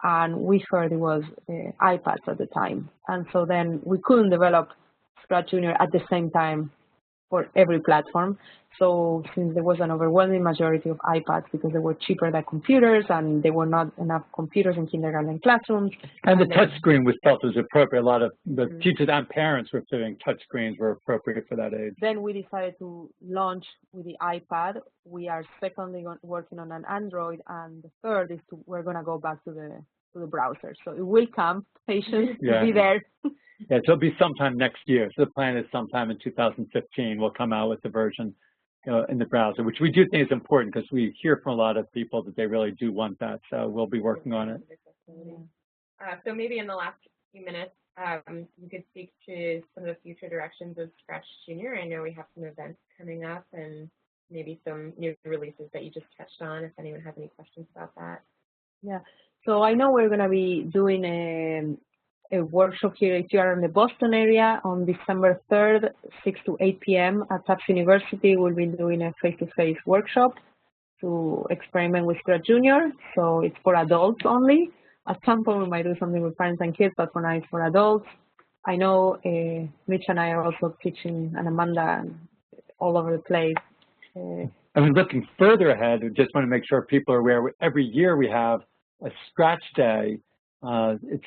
S3: And we heard it was iPads at the time. And so then we couldn't develop ScratchJr at the same time for every platform. So since there was an overwhelming majority of iPads because they were cheaper than computers and there were not enough computers in kindergarten classrooms.
S2: And the touchscreen was felt was appropriate. A lot of the teachers and parents were feeling touchscreens were appropriate for that age.
S3: Then we decided to launch with the iPad. We are secondly working on an Android, and the third is we're going to go back to the browser. So it will come. Patience will be there.
S2: Yeah, so it'll be sometime next year. So the plan is sometime in 2015 we'll come out with the version in the browser, which we do think is important because we hear from a lot of people that they really do want that. So we'll be working on it.
S1: possibility. So maybe in the last few minutes, you could speak to some of the future directions of ScratchJr. I know we have some events coming up and maybe some new releases that you just touched on, if anyone has any questions about that.
S3: Yeah, so I know we're going to be doing a workshop here in the Boston area on December 3rd, 6 to 8 p.m. at Tufts University. We'll be doing a face-to-face workshop to experiment with ScratchJr. So it's for adults only. At some point, we might do something with parents and kids, but for now, it's for adults. I know Mitch and I are also teaching, and Amanda, all over the place.
S2: I mean, looking further ahead, we just want to make sure people are aware. Every year we have a Scratch Day. It's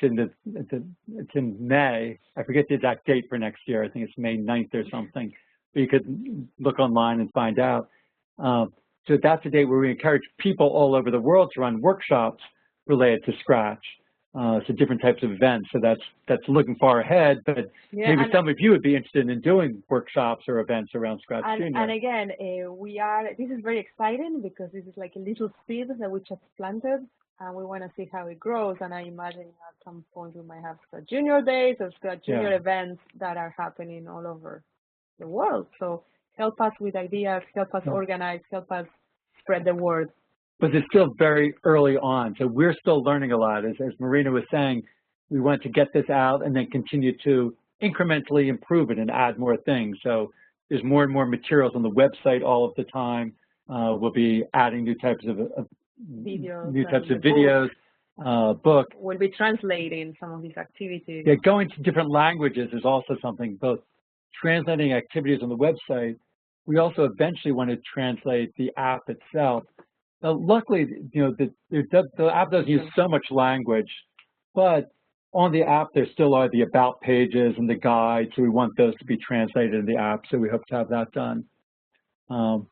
S2: in May. I forget the exact date for next year. I think it's May 9th or something. But you could look online and find out. So that's a date where we encourage people all over the world to run workshops related to Scratch. So different types of events. So that's looking far ahead, but
S3: yeah,
S2: maybe some of you would be interested in doing workshops or events around ScratchJr.
S3: And again, this is very exciting because this is like a little seed that we just planted, and we want to see how it grows. And I imagine at some point we might have ScratchJr days or ScratchJr events that are happening all over the world. So help us with ideas, help us organize, help us spread the word.
S2: But it's still very early on, so we're still learning a lot. As Marina was saying, we want to get this out and then continue to incrementally improve it and add more things. So there's more and more materials on the website all of the time. We'll be adding new types of videos, book.
S3: We'll be translating some of these activities.
S2: Yeah, going to different languages is also something, both translating activities on the website. We also eventually want to translate the app itself. Now, luckily, the app doesn't use so much language, but on the app there still are the about pages and the guide, so we want those to be translated in the app, so we hope to have that done. So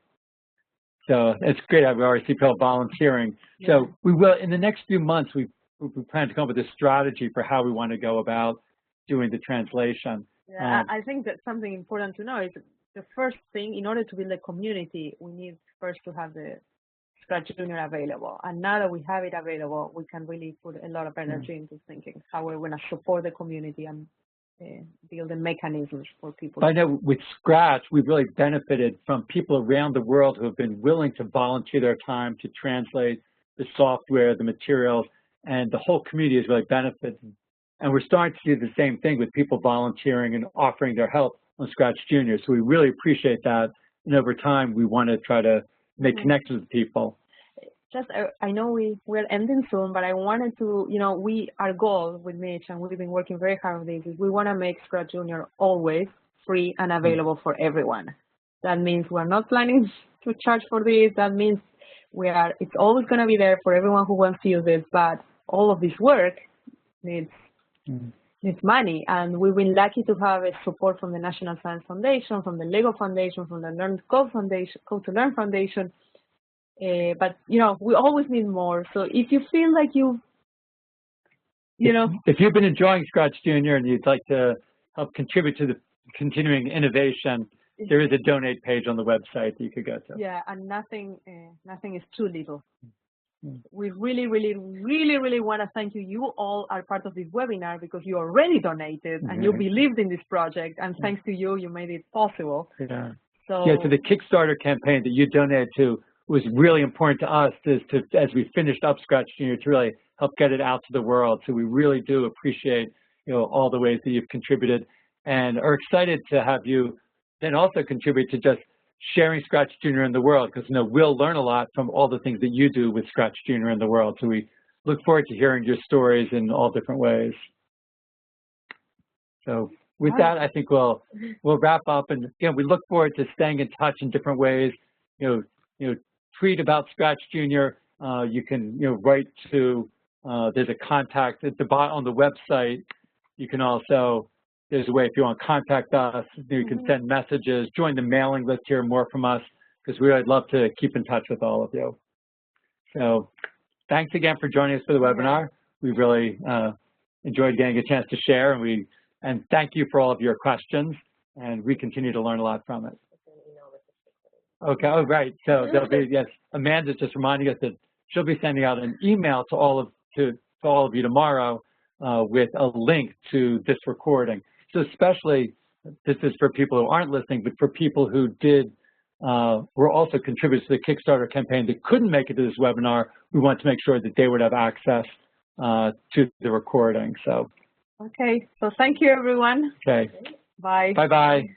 S2: it's great. We already see people volunteering. Yeah. So we will, in the next few months, we plan to come up with a strategy for how we want to go about doing the translation.
S3: Yeah, I think that something important to know is the first thing, in order to build a community, we need first to have the ScratchJr available. And now that we have it available, we can really put a lot of energy into thinking how we're going to support the community and build the mechanisms for people.
S2: I know with Scratch, we've really benefited from people around the world who have been willing to volunteer their time to translate the software, the materials, and the whole community has really benefited. And we're starting to see the same thing with people volunteering and offering their help on ScratchJr. So we really appreciate that. And over time, we want to try to make connections with people.
S3: I know we're ending soon, but I wanted to, our goal with Mitch, and we've been working very hard on this, is we want to make ScratchJr always free and available for everyone. That means we're not planning to charge for this. That means it's always going to be there for everyone who wants to use it, but all of this work needs money. And we've been lucky to have support from the National Science Foundation, from the LEGO Foundation, from the Learn Code Foundation, Code to Learn Foundation. But we always need more. So if you feel like
S2: if you've been enjoying ScratchJr and you'd like to help contribute to the continuing innovation, there is a donate page on the website that you could go to.
S3: Yeah, and nothing is too little. We really, really, really, really want to thank you. You all are part of this webinar because you already donated and you believed in this project, and thanks to you, you made it possible.
S2: Yeah. So the Kickstarter campaign that you donated to was really important to us as we finished up ScratchJr to really help get it out to the world. So we really do appreciate all the ways that you've contributed, and are excited to have you then also contribute to just sharing ScratchJr in the world, because we'll learn a lot from all the things that you do with ScratchJr in the world. So we look forward to hearing your stories in all different ways. So with that, I think we'll wrap up, and again, we look forward to staying in touch in different ways. Tweet about ScratchJr. You can write to there's a contact at the bottom on the website. You can also, there's a way if you want to contact us, you can send messages, join the mailing list, hear more from us, because we would love to keep in touch with all of you. So thanks again for joining us for the webinar. We really enjoyed getting a chance to share, and thank you for all of your questions, and we continue to learn a lot from it. Okay, oh, right. So there'll be, yes, Amanda's just reminding us that she'll be sending out an email to all of, to to all of you tomorrow with a link to this recording. So especially, this is for people who aren't listening, but for people who were also contributors to the Kickstarter campaign that couldn't make it to this webinar, we want to make sure that they would have access to the recording. So.
S3: Okay, so thank you, everyone.
S2: Okay.
S3: Bye.
S2: Bye-bye.